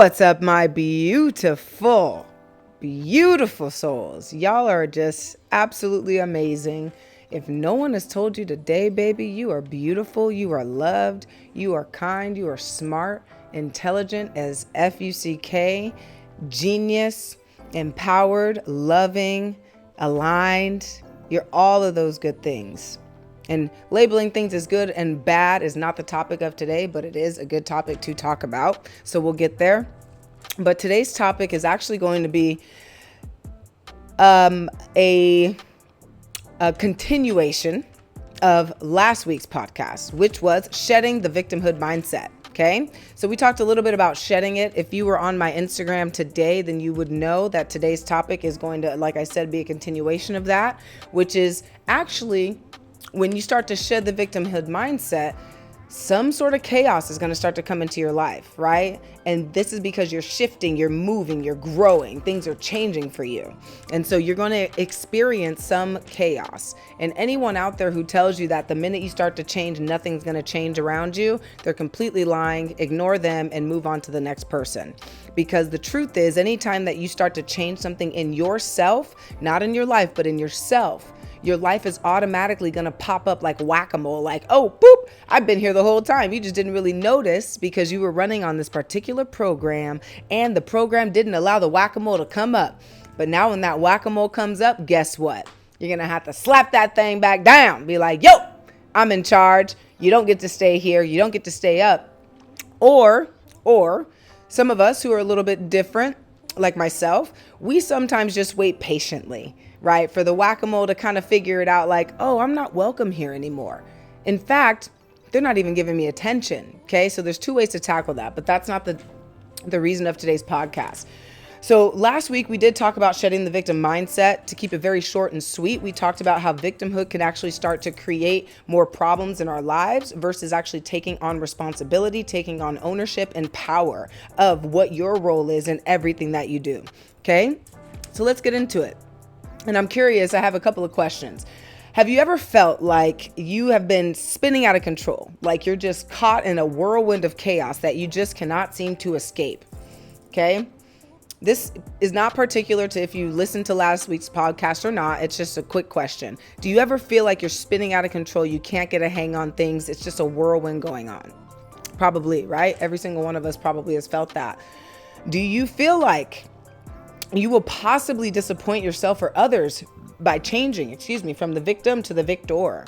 What's up, my beautiful, beautiful souls? Y'all are just absolutely amazing. If no one has told you today, baby, you are beautiful, you are loved, you are kind, you are smart, intelligent as FUCK, genius, empowered, loving, aligned. You're all of those good things. And labeling things as good and bad is not the topic of today, but it is a good topic to talk about. So we'll get there. But today's topic is actually going to be a continuation of last week's podcast, which was shedding the victimhood mindset. Okay. So we talked a little bit about shedding it. If you were on my Instagram today, then you would know that today's topic is going to, like I said, be a continuation of that, which is actually when you start to shed the victimhood mindset, some sort of chaos is going to start to come into your life, right? And this is because you're shifting, you're moving, you're growing, things are changing for you. And so you're going to experience some chaos. And anyone out there who tells you that the minute you start to change, nothing's going to change around you, they're completely lying. Ignore them and move on to the next person. Because the truth is, anytime that you start to change something in yourself, not in your life, but in yourself, your life is automatically going to pop up like whack-a-mole, like, oh, boop, I've been here the whole time. You just didn't really notice because you were running on this particular program and the program didn't allow the whack-a-mole to come up. But now when that whack-a-mole comes up, guess what? You're going to have to slap that thing back down. Be like, yo, I'm in charge. You don't get to stay here. You don't get to stay up. Or some of us who are a little bit different, like myself, we sometimes just wait patiently, right? For the whack-a-mole to kind of figure it out like, oh, I'm not welcome here anymore. In fact, they're not even giving me attention. Okay. So there's two ways to tackle that, but that's not the reason of today's podcast. So last week we did talk about shedding the victim mindset. To keep it very short and sweet, we talked about how victimhood can actually start to create more problems in our lives versus actually taking on responsibility, taking on ownership and power of what your role is in everything that you do. Okay. So let's get into it. And I'm curious, I have a couple of questions. Have you ever felt like you have been spinning out of control? Like you're just caught in a whirlwind of chaos that you just cannot seem to escape? Okay. This is not particular to if you listened to last week's podcast or not. It's just a quick question. Do you ever feel like you're spinning out of control? You can't get a hang on things. It's just a whirlwind going on. Probably, right? Every single one of us probably has felt that. Do you feel like you will possibly disappoint yourself or others by changing, from the victim to the victor?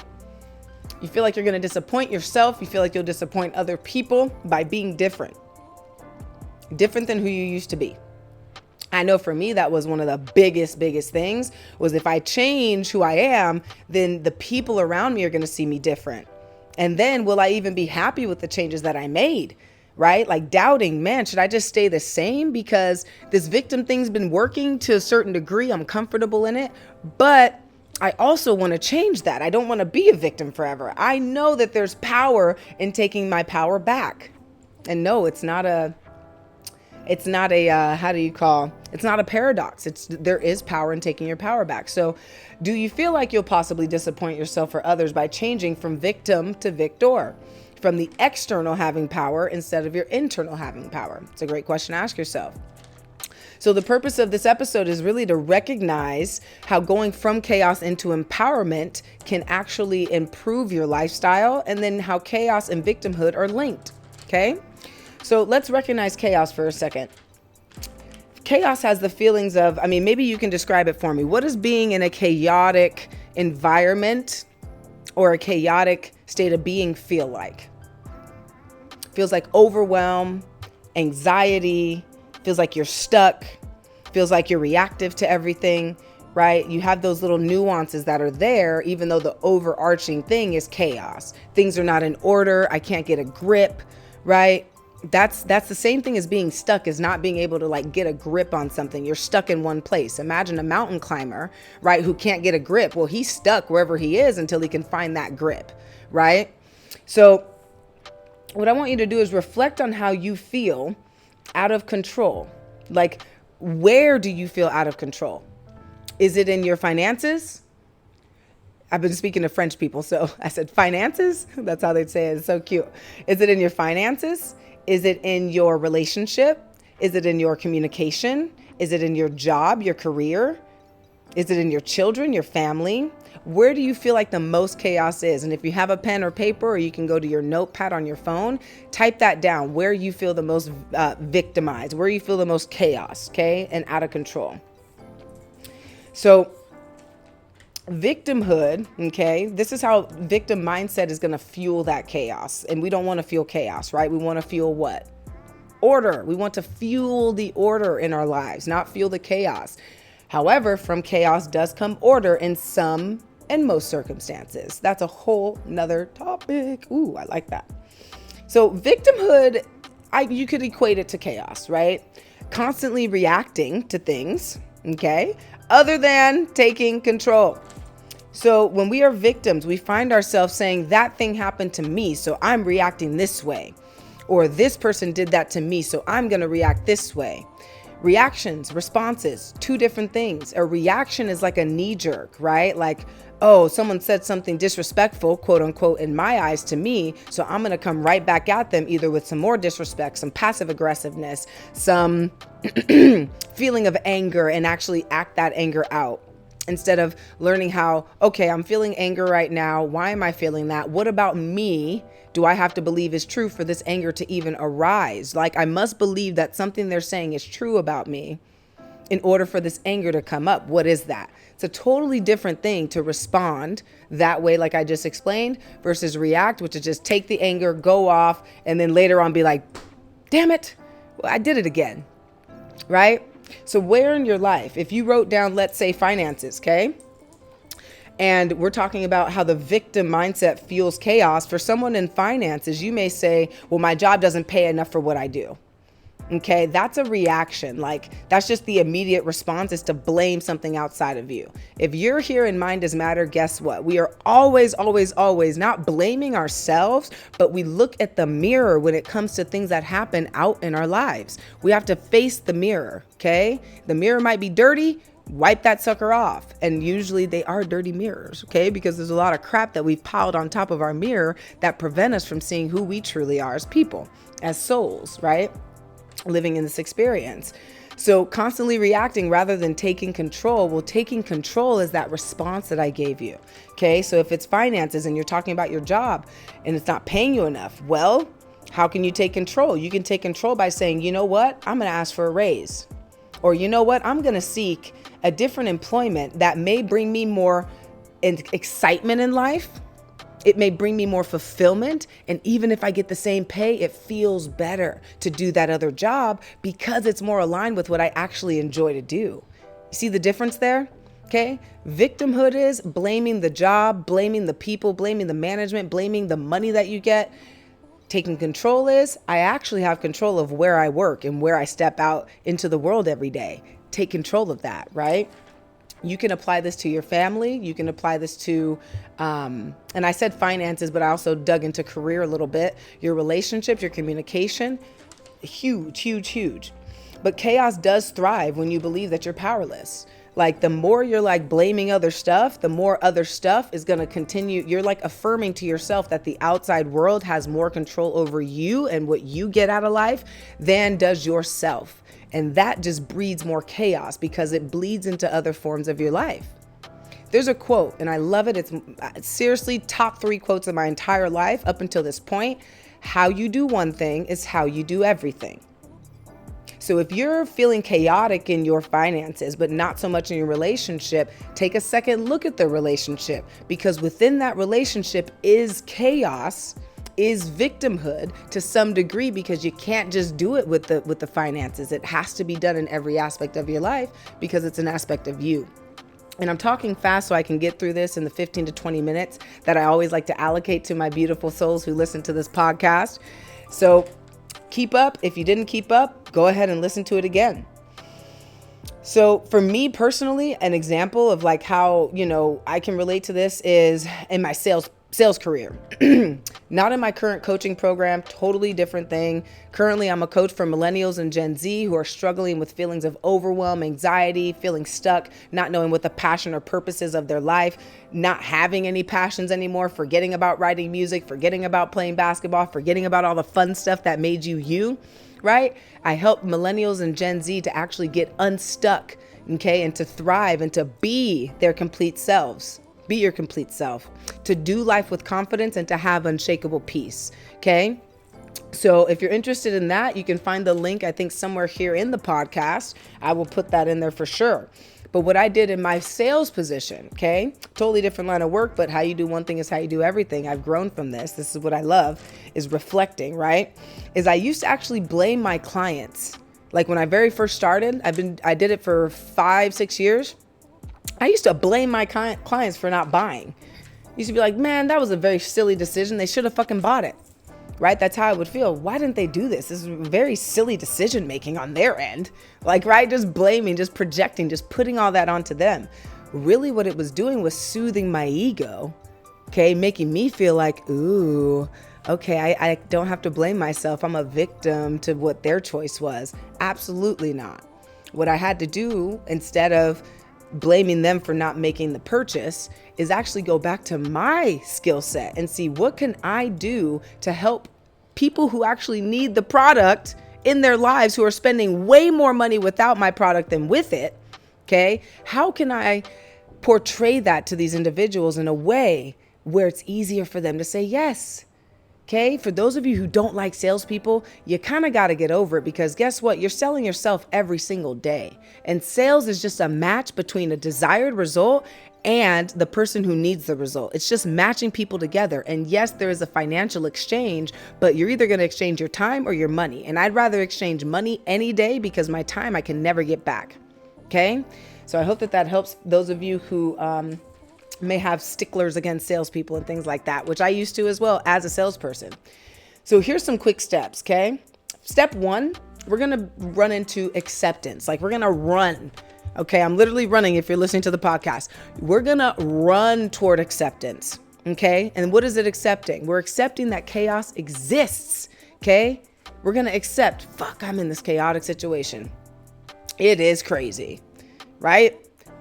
You feel like you're going to disappoint yourself. You feel like you'll disappoint other people by being different than who you used to be. I know for me, that was one of the biggest things was if I change who I am, then the people around me are going to see me different. And then will I even be happy with the changes that I made? Right? Like doubting, man, should I just stay the same because this victim thing's been working to a certain degree. I'm comfortable in it, but I also want to change that. I don't want to be a victim forever. I know that there's power in taking my power back. And no, it's not a paradox. There is power in taking your power back. So do you feel like you'll possibly disappoint yourself or others by changing from victim to victor? From the external having power instead of your internal having power? It's a great question to ask yourself. So the purpose of this episode is really to recognize how going from chaos into empowerment can actually improve your lifestyle, and then how chaos and victimhood are linked. Okay. So let's recognize chaos for a second. Chaos has the feelings of, maybe you can describe it for me. What does being in a chaotic environment or a chaotic state of being feel like? Feels like overwhelm, anxiety, feels like you're stuck, feels like you're reactive to everything, right? You have those little nuances that are there, even though the overarching thing is chaos. Things are not in order. I can't get a grip, right? That's the same thing as being stuck, is not being able to get a grip on something. You're stuck in one place. Imagine a mountain climber, right? Who can't get a grip. Well, he's stuck wherever he is until he can find that grip, right? So what I want you to do is reflect on how you feel out of control. Like, where do you feel out of control? Is it in your finances? I've been speaking to French people, so I said finances. That's how they'd say it. It's so cute. Is it in your finances? Is it in your relationship? Is it in your communication? Is it in your job, your career? Is it in your children, your family? Where do you feel like the most chaos is? And if you have a pen or paper, or you can go to your notepad on your phone, type that down, where you feel the most victimized, where you feel the most chaos, okay, and out of control. So victimhood, okay, this is how victim mindset is going to fuel that chaos. And we don't want to feel chaos, right? We want to feel what? Order. We want to fuel the order in our lives, not fuel the chaos. However, from chaos does come order in some and most circumstances. That's a whole nother topic. Ooh, I like that. So victimhood, you could equate it to chaos, right? Constantly reacting to things, okay, other than taking control. So when we are victims, we find ourselves saying that thing happened to me, so I'm reacting this way. Or this person did that to me, so I'm going to react this way. Reactions, responses, two different things. A reaction is like a knee jerk, right? Like, oh, someone said something disrespectful, quote unquote, in my eyes to me. So I'm going to come right back at them, either with some more disrespect, some passive aggressiveness, some feeling of anger, and actually act that anger out. Instead of learning how, okay, I'm feeling anger right now. Why am I feeling that? What about me do I have to believe is true for this anger to even arise? Like, I must believe that something they're saying is true about me in order for this anger to come up. What is that? It's a totally different thing to respond that way, like I just explained, versus react, which is just take the anger, go off, and then later on be like, damn it, well, I did it again, right? So where in your life, if you wrote down, let's say finances, okay? And we're talking about how the victim mindset fuels chaos. For someone in finances, you may say, well, my job doesn't pay enough for what I do. Okay, that's a reaction. Like, that's just the immediate response, is to blame something outside of you. If you're here in Mind Does Matter, guess what? We are always, always, always not blaming ourselves, but we look at the mirror when it comes to things that happen out in our lives. We have to face the mirror, okay? The mirror might be dirty. Wipe that sucker off. And usually they are dirty mirrors, okay? Because there's a lot of crap that we've piled on top of our mirror that prevent us from seeing who we truly are as people, as souls, right? Living in this experience. So constantly reacting rather than taking control. Well, taking control is that response that I gave you. Okay. So if it's finances and you're talking about your job and it's not paying you enough, well, how can you take control? You can take control by saying, you know what? I'm going to ask for a raise. Or you know what? I'm going to seek a different employment that may bring me more excitement in life. It may bring me more fulfillment. And even if I get the same pay, it feels better to do that other job because it's more aligned with what I actually enjoy to do. You see the difference there? Okay. Victimhood is blaming the job, blaming the people, blaming the management, blaming the money that you get. Taking control is I actually have control of where I work and where I step out into the world every day. Take control of that, right? You can apply this to your family. You can apply this to, and I said finances, but I also dug into career a little bit. Your relationships, your communication, huge, huge, huge. But chaos does thrive when you believe that you're powerless. Like the more you're like blaming other stuff, the more other stuff is going to continue. You're like affirming to yourself that the outside world has more control over you and what you get out of life than does yourself. And that just breeds more chaos because it bleeds into other forms of your life. There's a quote, and I love it. It's seriously top 3 quotes of my entire life up until this point. How you do one thing is how you do everything. So if you're feeling chaotic in your finances, but not so much in your relationship, take a second look at the relationship, because within that relationship is chaos, is victimhood to some degree, because you can't just do it with the finances. It has to be done in every aspect of your life because it's an aspect of you. And I'm talking fast so I can get through this in the 15 to 20 minutes that I always like to allocate to my beautiful souls who listen to this podcast. So keep up. If you didn't keep up, go ahead and listen to it again. So for me personally, an example of like how, I can relate to this is in my sales career. Not in my current coaching program, totally different thing. Currently, I'm a coach for millennials and Gen Z who are struggling with feelings of overwhelm, anxiety, feeling stuck, not knowing what the passion or purpose is of their life, not having any passions anymore, forgetting about writing music, forgetting about playing basketball, forgetting about all the fun stuff that made you you. right? I help millennials and Gen Z to actually get unstuck, okay, and to thrive and to be their complete selves. Be your complete self, to do life with confidence and to have unshakable peace, okay? So if you're interested in that, you can find the link, I think, somewhere here in the podcast. I will put that in there for sure. But what I did in my sales position, okay, totally different line of work, but how you do one thing is how you do everything. I've grown from this. This is what I love, is reflecting, right? Is I used to actually blame my clients. Like when I very first started, I did it for 5-6 years. I used to blame my clients for not buying. Used to be like, man, that was a very silly decision. They should have fucking bought it. Right? That's how I would feel. Why didn't they do this? This is very silly decision making on their end. Like, right? Just blaming, just projecting, just putting all that onto them. Really what it was doing was soothing my ego. Okay. Making me feel like, ooh, okay, I don't have to blame myself. I'm a victim to what their choice was. Absolutely not. What I had to do, instead of blaming them for not making the purchase, is actually go back to my skill set and see what can I do to help people who actually need the product in their lives, who are spending way more money without my product than with it. Okay. How can I portray that to these individuals in a way where it's easier for them to say yes? Okay, for those of you who don't like salespeople, you kind of got to get over it, because guess what? You're selling yourself every single day. And sales is just a match between a desired result and the person who needs the result. It's just matching people together. And yes, there is a financial exchange, but you're either going to exchange your time or your money. And I'd rather exchange money any day, because my time I can never get back. Okay, so I hope that helps those of you who may have sticklers against salespeople and things like that, which I used to as well as a salesperson. So here's some quick steps, okay? Step 1, we're going to run into acceptance. Like, we're going to run. Okay, I'm literally running if you're listening to the podcast. We're going to run toward acceptance, okay? And what is it accepting? We're accepting that chaos exists, okay? We're going to accept, fuck, I'm in this chaotic situation. It is crazy, right?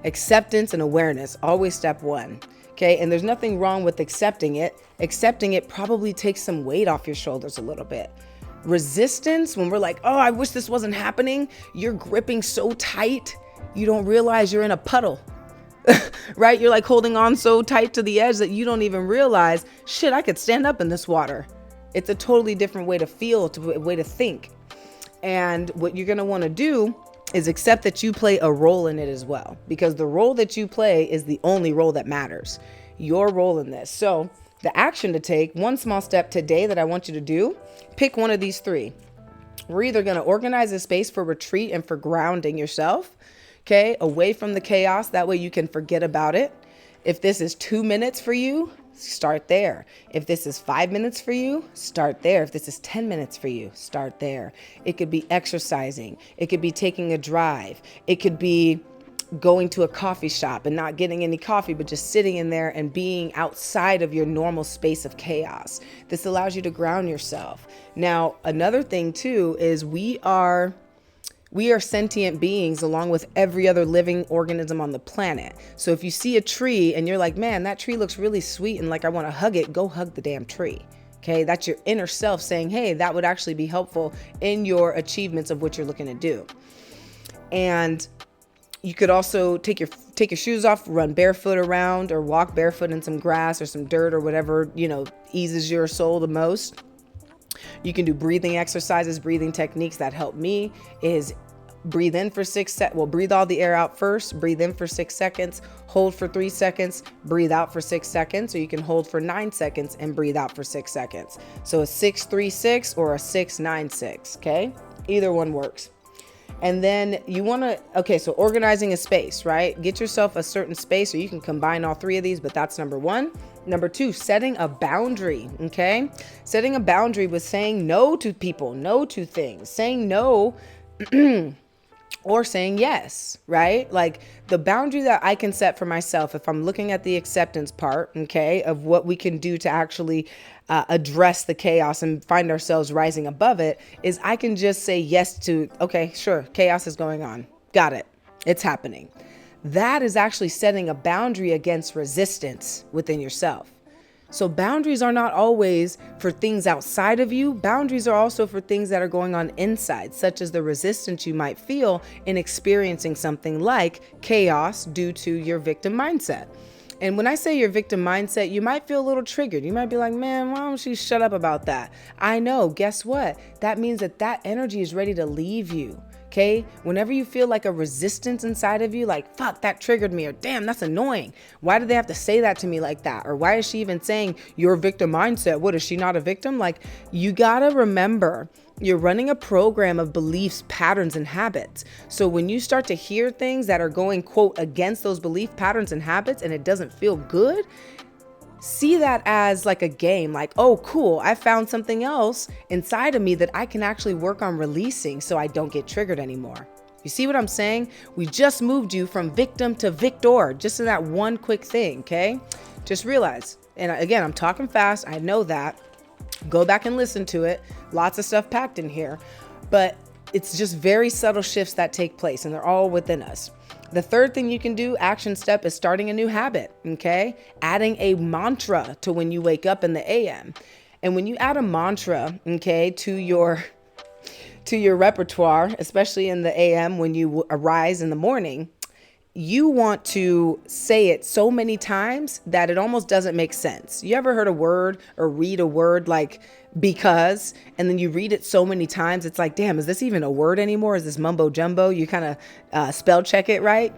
Acceptance and awareness, always step 1. Okay. And there's nothing wrong with accepting it. Accepting it probably takes some weight off your shoulders a little bit. Resistance, when we're like, oh, I wish this wasn't happening, you're gripping so tight, you don't realize you're in a puddle, right? You're like holding on so tight to the edge that you don't even realize, shit, I could stand up in this water. It's a totally different way to feel, a way to think. And what you're going to want to do is accept that you play a role in it as well, because the role that you play is the only role that matters, your role in this. So the action to take, one small step today that I want you to do, pick one of these 3. We're either going to organize a space for retreat and for grounding yourself, okay, away from the chaos. That way you can forget about it. If this is 2 minutes for you, start there. If this is 5 minutes for you, start there. If this is 10 minutes for you, start there. It could be exercising. It could be taking a drive. It could be going to a coffee shop and not getting any coffee, but just sitting in there and being outside of your normal space of chaos. This allows you to ground yourself. Now, another thing too is we are sentient beings along with every other living organism on the planet. So if you see a tree and you're like, man, that tree looks really sweet and like I want to hug it, go hug the damn tree. Okay, that's your inner self saying, hey, that would actually be helpful in your achievements of what you're looking to do. And you could also take your shoes off, run barefoot around, or walk barefoot in some grass or some dirt or whatever, eases your soul the most. You can do breathing exercises, breathing techniques that help me is breathe in for 6 seconds. Well, breathe all the air out first, breathe in for 6 seconds, hold for 3 seconds, breathe out for 6 seconds, or you can hold for 9 seconds and breathe out for 6 seconds. So a 6-3-6 or a 6-9-6, okay? Either one works. And then you want to, so organizing a space, right? Get yourself a certain space, so you can combine all 3 of these, but that's number 1. Number 2, setting a boundary, okay? Setting a boundary with saying no to people, no to things, saying no or saying yes, right? Like the boundary that I can set for myself, if I'm looking at the acceptance part, okay, of what we can do to actually address the chaos and find ourselves rising above it, is I can just say yes to, okay, sure, chaos is going on. Got it. It's happening. That is actually setting a boundary against resistance within yourself. So boundaries are not always for things outside of you. Boundaries are also for things that are going on inside, such as the resistance you might feel in experiencing something like chaos due to your victim mindset. And when I say your victim mindset, you might feel a little triggered. You might be like, man, why don't she shut up about that? I know. Guess what? That means that energy is ready to leave you. Okay. Whenever you feel like a resistance inside of you, like, fuck, that triggered me, or damn, that's annoying. Why do they have to say that to me like that? Or why is she even saying your victim mindset? What, is she not a victim? Like, you gotta remember, you're running a program of beliefs, patterns, and habits. So when you start to hear things that are going, quote, against those belief patterns and habits, and it doesn't feel good, see that as like a game, like, oh, cool, I found something else inside of me that I can actually work on releasing so I don't get triggered anymore. You see what I'm saying? We just moved you from victim to victor, just in that one quick thing, okay? Just realize, and again, I'm talking fast, I know that. Go back and listen to it. Lots of stuff packed in here, but it's just very subtle shifts that take place, and they're all within us. The third thing you can do, action step, is starting a new habit, okay? Adding a mantra to when you wake up in the AM. And when you add a mantra, okay, to your repertoire, especially in the AM when you arise in the morning, you want to say it so many times that it almost doesn't make sense. You ever heard a word or read a word like because, and then you read it so many times, it's like, damn, is this even a word anymore? Is this mumbo jumbo? You kind of spell check it, right?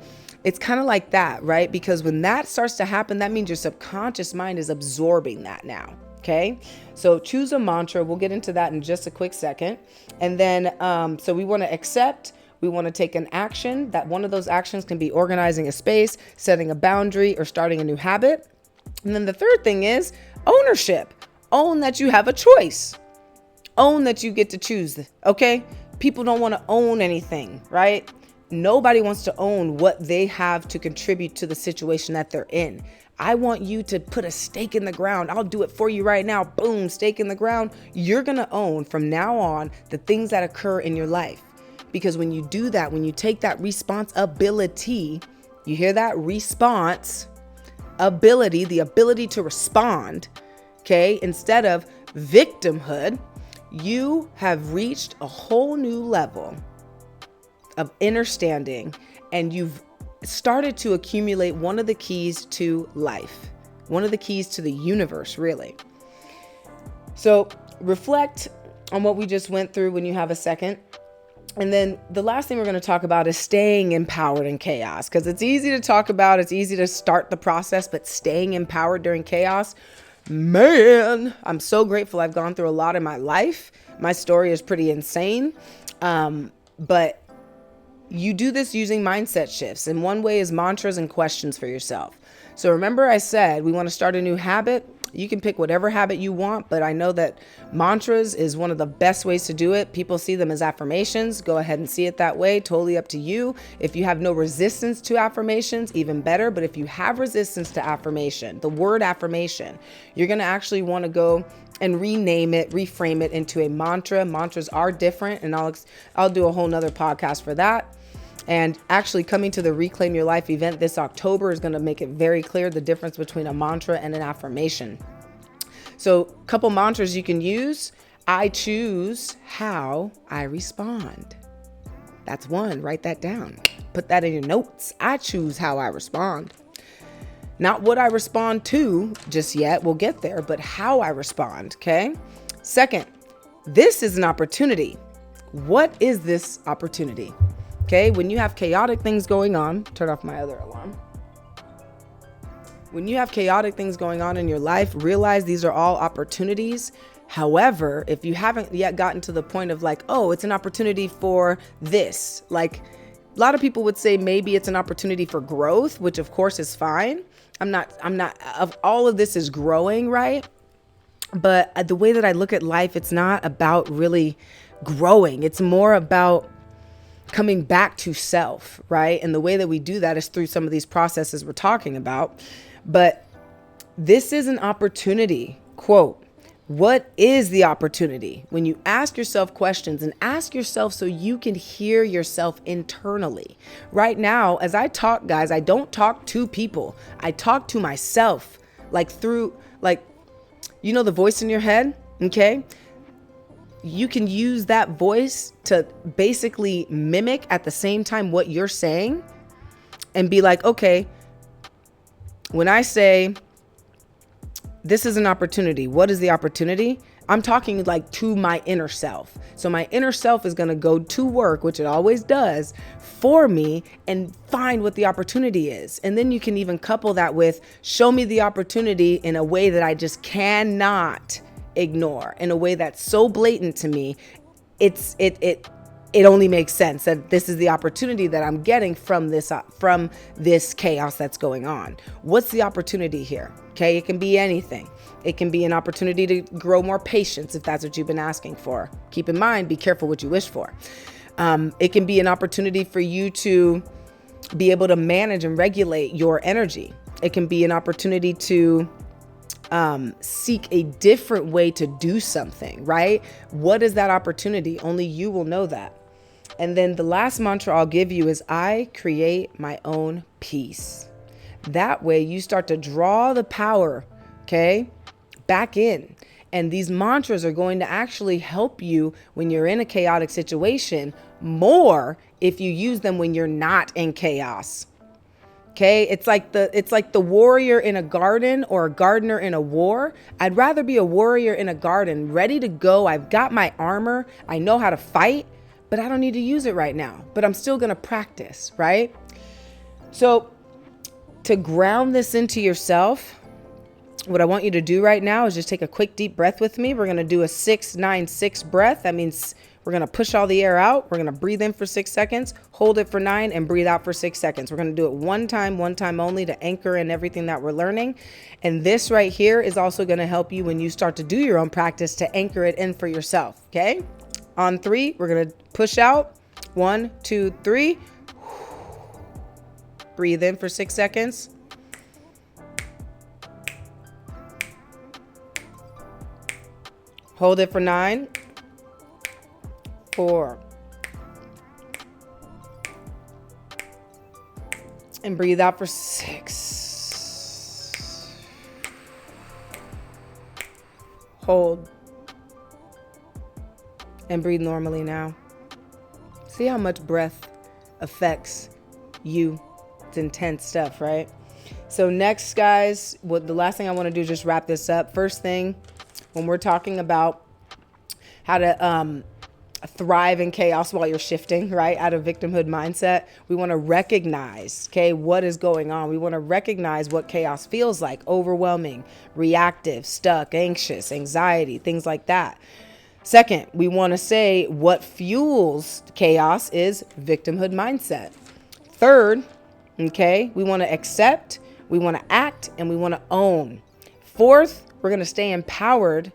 It's kind of like that, right? Because when that starts to happen, that means your subconscious mind is absorbing that now. Okay. So choose a mantra. We'll get into that in just a quick second. And then, so we want to accept. We want to take an action. That one of those actions can be organizing a space, setting a boundary, or starting a new habit. And then the third thing is ownership. Own that you have a choice. Own that you get to choose. Okay? People don't want to own anything, right? Nobody wants to own what they have to contribute to the situation that they're in. I want you to put a stake in the ground. I'll do it for you right now. Boom, stake in the ground. You're going to own from now on the things that occur in your life. Because when you do that, when you take that responsibility, you hear that? Response ability, the ability to respond, okay? Instead of victimhood, you have reached a whole new level of understanding, and you've started to accumulate one of the keys to life, one of the keys to the universe, really. So reflect on what we just went through when you have a second. And then the last thing we're going to talk about is staying empowered in chaos, because it's easy to talk about, it's easy to start the process, but staying empowered during chaos, man, I'm so grateful. I've gone through a lot in my life. My story is pretty insane. But you do this using mindset shifts. And one way is mantras and questions for yourself. So remember I said we want to start a new habit. You can pick whatever habit you want, but I know that mantras is one of the best ways to do it. People see them as affirmations. Go ahead and see it that way. Totally up to you. If you have no resistance to affirmations, even better. But if you have resistance to affirmation, the word affirmation, you're going to actually want to go and rename it, reframe it into a mantra. Mantras are different, and I'll do a whole nother podcast for that. And actually coming to the Reclaim Your Life event this October is going to make it very clear the difference between a mantra and an affirmation. So a couple mantras you can use. I choose how I respond. That's one. Write that down. Put that in your notes. I choose how I respond. Not what I respond to just yet. We'll get there, but how I respond. Okay. Second, this is an opportunity. What is this opportunity? Okay, when you have chaotic things going on, turn off my other alarm. When you have chaotic things going on in your life, realize these are all opportunities. However, if you haven't yet gotten to the point of like, oh, it's an opportunity for this, like a lot of people would say maybe it's an opportunity for growth, which of course is fine. I'm not, of all of this is growing, right? But the way that I look at life, it's not about really growing. It's more about coming back to self, right? And the way that we do that is through some of these processes we're talking about. But this is an opportunity. Quote, what is the opportunity? When you ask yourself questions, and ask yourself so you can hear yourself internally. Right now, as I talk, guys, I don't talk to people. I talk to myself, like through, like You know the voice in your head, okay? You can use that voice to basically mimic at the same time what you're saying and be like, okay, when I say this is an opportunity, what is the opportunity? I'm talking like to my inner self. So my inner self is going to go to work, which it always does, for me and find what the opportunity is. And then you can even couple that with show me the opportunity in a way that I just cannot ignore, in a way that's so blatant to me. It only makes sense that this is the opportunity that I'm getting from this chaos that's going on. What's the opportunity here? Okay, it can be anything. It can be an opportunity to grow more patience if that's what you've been asking for. Keep in mind, be careful what you wish for. It can be an opportunity for you to be able to manage and regulate your energy. It can be an opportunity to seek a different way to do something, right? What is that opportunity? Only you will know that. And then the last mantra I'll give you is I create my own peace. That way you start to draw the power, okay, back in. And these mantras are going to actually help you when you're in a chaotic situation more if you use them when you're not in chaos. Okay, it's like the warrior in a garden or a gardener in a war. I'd rather be a warrior in a garden, ready to go. I've got my armor. I know how to fight, but I don't need to use it right now. But I'm still going to practice, right? So to ground this into yourself, what I want you to do right now is just take a quick deep breath with me. We're going to do a 6-9-6 breath. That means we're going to push all the air out. We're going to breathe in for 6 seconds, hold it for 9, and breathe out for 6 seconds. We're going to do it one time only to anchor in everything that we're learning. And this right here is also going to help you when you start to do your own practice to anchor it in for yourself. Okay? On 3, we're going to push out. 1, 2, 3. Breathe in for 6 seconds. Hold it for 9, 4, and breathe out for 6. Hold and breathe normally now. See how much breath affects you. It's intense stuff, right? So next, guys, the last thing I want to do is just wrap this up. First thing, when we're talking about how to thrive in chaos while you're shifting, right, out of victimhood mindset, we want to recognize, okay, what is going on. We want to recognize what chaos feels like: overwhelming, reactive, stuck, anxious, anxiety, things like that. Second, we want to say what fuels chaos is victimhood mindset. Third, okay, we want to accept, we want to act, and we want to own. Fourth, we're going to stay empowered,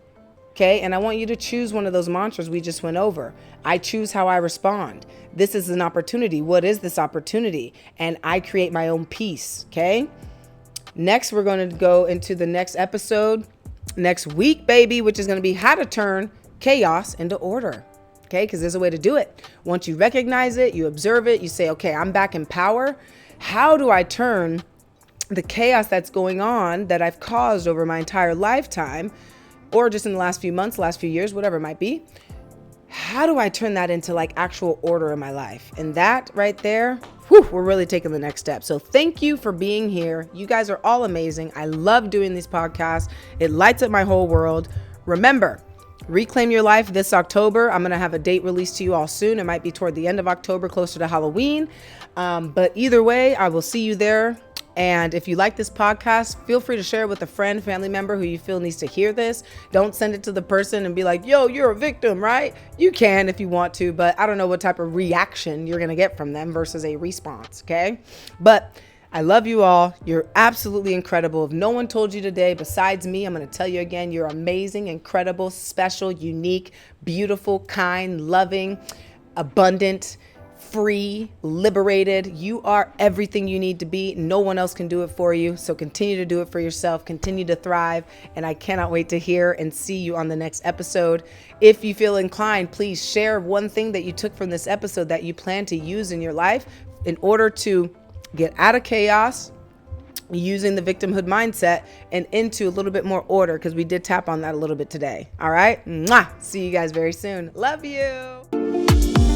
okay? And I want you to choose one of those mantras we just went over. I choose how I respond. This is an opportunity. What is this opportunity? And I create my own peace, okay? Next, we're going to go into the next episode next week, baby, which is going to be how to turn chaos into order, okay? Because there's a way to do it. Once you recognize it, you observe it, you say, okay, I'm back in power. How do I turn the chaos that's going on that I've caused over my entire lifetime, or just in the last few months, last few years, whatever it might be, how do I turn that into like actual order in my life? And that right there, we're really taking the next step. So thank you for being here. You guys are all amazing. I love doing these podcasts. It lights up my whole world. Remember, Reclaim Your Life this October. I'm going to have a date released to you all soon. It might be toward the end of October, closer to Halloween. But either way, I will see you there. And if you like this podcast, feel free to share it with a friend, family member who you feel needs to hear this. Don't send it to the person and be like, yo, you're a victim, right? You can if you want to, but I don't know what type of reaction you're going to get from them versus a response, okay? But I love you all. You're absolutely incredible. If no one told you today besides me, I'm going to tell you again, you're amazing, incredible, special, unique, beautiful, kind, loving, abundant, free, liberated. You are everything you need to be. No one else can do it for you. So continue to do it for yourself. Continue to thrive. And I cannot wait to hear and see you on the next episode. If you feel inclined, please share one thing that you took from this episode that you plan to use in your life in order to get out of chaos, using the victimhood mindset and into a little bit more order, because we did tap on that a little bit today. All right. Mwah! See you guys very soon. Love you.